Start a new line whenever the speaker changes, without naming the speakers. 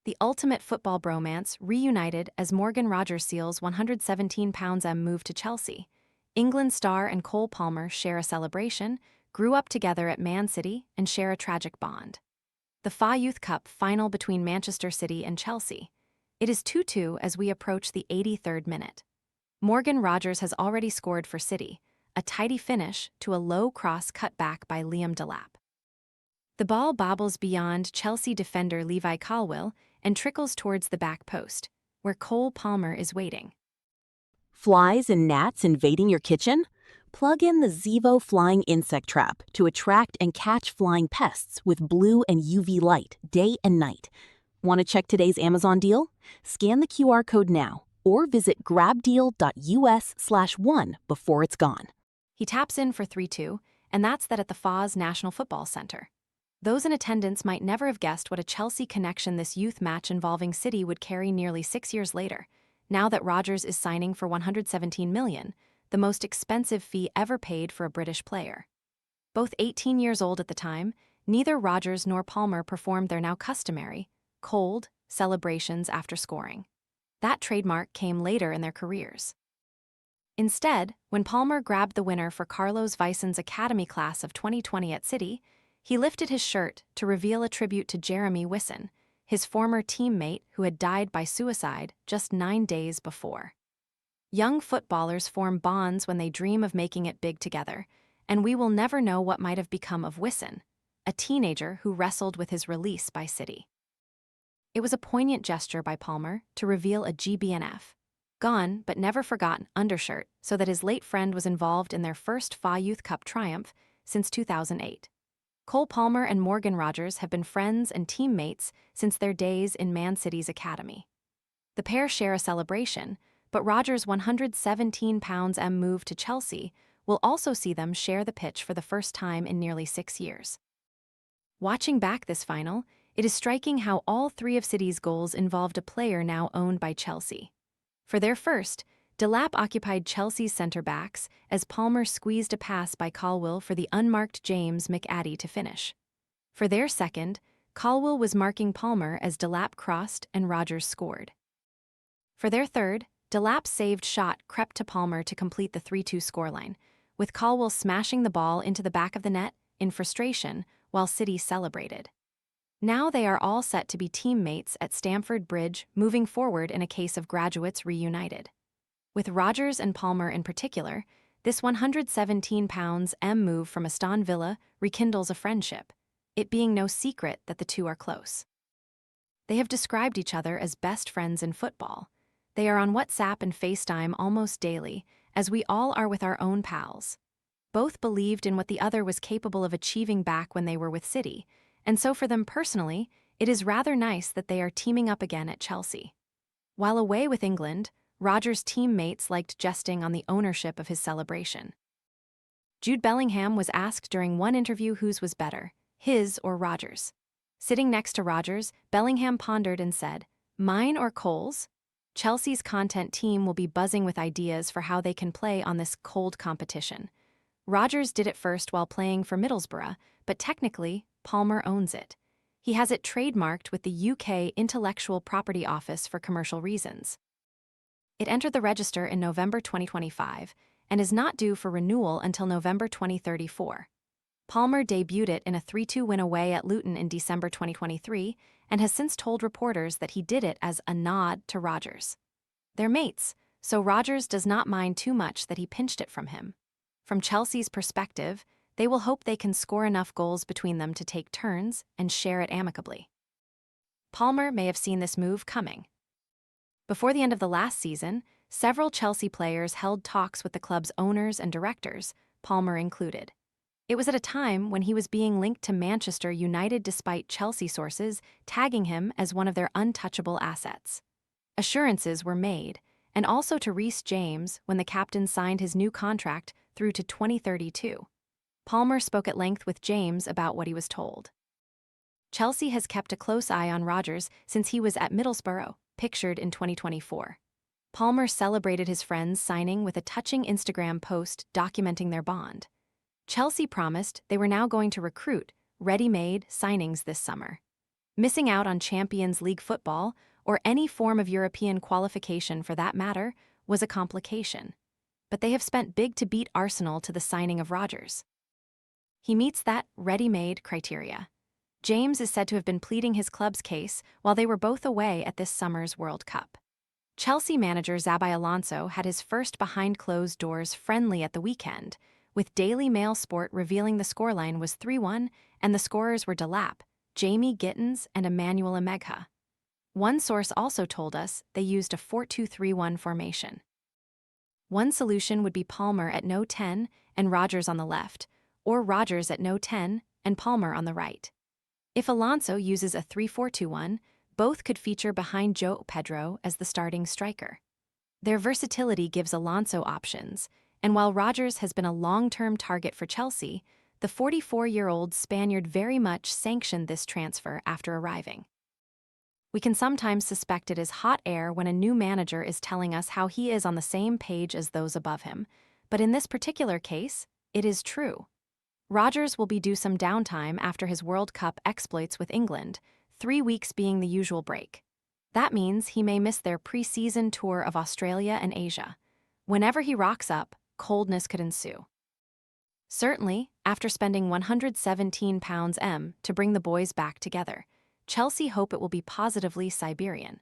The ultimate football bromance reunited as Morgan Rogers seals £117 move to Chelsea. England star and Cole Palmer share a celebration, grew up together at Man City, and share a tragic bond. The FA Youth Cup final between Manchester City and Chelsea. It is 2-2 as we approach the 83rd minute. Morgan Rogers has already scored for City, a tidy finish to a low cross cut back by Liam Delap. The ball bobbles beyond Chelsea defender Levi Colwill and trickles towards the back post, where Cole Palmer is waiting.
Flies and gnats invading your kitchen? Plug in the Zevo Flying Insect Trap to attract and catch flying pests with blue and UV light day and night. Want to check today's Amazon deal? Scan the QR code now or visit grabdeal.us/1 before it's gone.
He taps in for 3-2, and that's that at the FA's National Football Center. Those in attendance might never have guessed what a Chelsea connection this youth match involving City would carry nearly 6 years later, now that Rogers is signing for £117 million, the most expensive fee ever paid for a British player. Both 18 years old at the time, neither Rogers nor Palmer performed their now customary, cold, celebrations after scoring. That trademark came later in their careers. Instead, when Palmer grabbed the winner for Carlos Weissen's Academy class of 2020 at City, he lifted his shirt to reveal a tribute to Jeremy Wissen, his former teammate who had died by suicide just 9 days before. Young footballers form bonds when they dream of making it big together, and we will never know what might have become of Wissen, a teenager who wrestled with his release by City. It was a poignant gesture by Palmer to reveal a GBNF, gone but never forgotten undershirt so that his late friend was involved in their first FA Youth Cup triumph since 2008. Cole Palmer and Morgan Rogers have been friends and teammates since their days in Man City's academy. The pair share a celebration, but Rogers' £117 move to Chelsea will also see them share the pitch for the first time in nearly 6 years. Watching back this final, it is striking how all 3 of City's goals involved a player now owned by Chelsea. For their first, Delap occupied Chelsea's centre-backs as Palmer squeezed a pass by Colwill for the unmarked James McAdie to finish. For their second, Colwill was marking Palmer as Delap crossed and Rogers scored. For their third, Delap's saved shot crept to Palmer to complete the 3-2 scoreline, with Colwill smashing the ball into the back of the net in frustration while City celebrated. Now they are all set to be teammates at Stamford Bridge moving forward in a case of graduates reunited. With Rogers and Palmer in particular, this £117 move from Aston Villa rekindles a friendship, it being no secret that the two are close. They have described each other as best friends in football. They are on WhatsApp and FaceTime almost daily, as we all are with our own pals. Both believed in what the other was capable of achieving back when they were with City, and so for them personally, it is rather nice that they are teaming up again at Chelsea. While away with England, Rogers' teammates liked jesting on the ownership of his celebration. Jude Bellingham was asked during one interview whose was better, his or Rogers'. Sitting next to Rogers, Bellingham pondered and said, "Mine or Cole's?" Chelsea's content team will be buzzing with ideas for how they can play on this cold competition. Rogers did it first while playing for Middlesbrough, but technically, Palmer owns it. He has it trademarked with the UK Intellectual Property Office for commercial reasons. It entered the register in November 2025 and is not due for renewal until November 2034. Palmer debuted it in a 3-2 win away at Luton in December 2023 and has since told reporters that he did it as a nod to Rogers. They're mates, so Rogers does not mind too much that he pinched it from him. From Chelsea's perspective, they will hope they can score enough goals between them to take turns and share it amicably. Palmer may have seen this move coming. Before the end of the last season, several Chelsea players held talks with the club's owners and directors, Palmer included. It was at a time when he was being linked to Manchester United despite Chelsea sources tagging him as one of their untouchable assets. Assurances were made, and also to Reece James when the captain signed his new contract through to 2032. Palmer spoke at length with James about what he was told. Chelsea has kept a close eye on Rogers since he was at Middlesbrough, pictured in 2024. Palmer celebrated his friend's signing with a touching Instagram post documenting their bond. Chelsea promised they were now going to recruit ready-made signings this summer. Missing out on Champions League football, or any form of European qualification for that matter, was a complication. But they have spent big to beat Arsenal to the signing of Rodgers. He meets that ready-made criteria. James is said to have been pleading his club's case while they were both away at this summer's World Cup. Chelsea manager Xabi Alonso had his first behind-closed-doors friendly at the weekend, with Daily Mail Sport revealing the scoreline was 3-1 and the scorers were Delap, Jamie Gittins, and Emmanuel Emegha. One source also told us they used a 4-2-3-1 formation. One solution would be Palmer at no 10 and Rodgers on the left, or Rodgers at no 10 and Palmer on the right. If Alonso uses a 3-4-2-1, both could feature behind João Pedro as the starting striker. Their versatility gives Alonso options, and while Rodgers has been a long-term target for Chelsea, the 44-year-old Spaniard very much sanctioned this transfer after arriving. We can sometimes suspect it is hot air when a new manager is telling us how he is on the same page as those above him, but in this particular case, it is true. Rodgers will be due some downtime after his World Cup exploits with England, 3 weeks being the usual break. That means he may miss their pre-season tour of Australia and Asia. Whenever he rocks up, coldness could ensue. Certainly, after spending £117 to bring the boys back together, Chelsea hope it will be positively Siberian.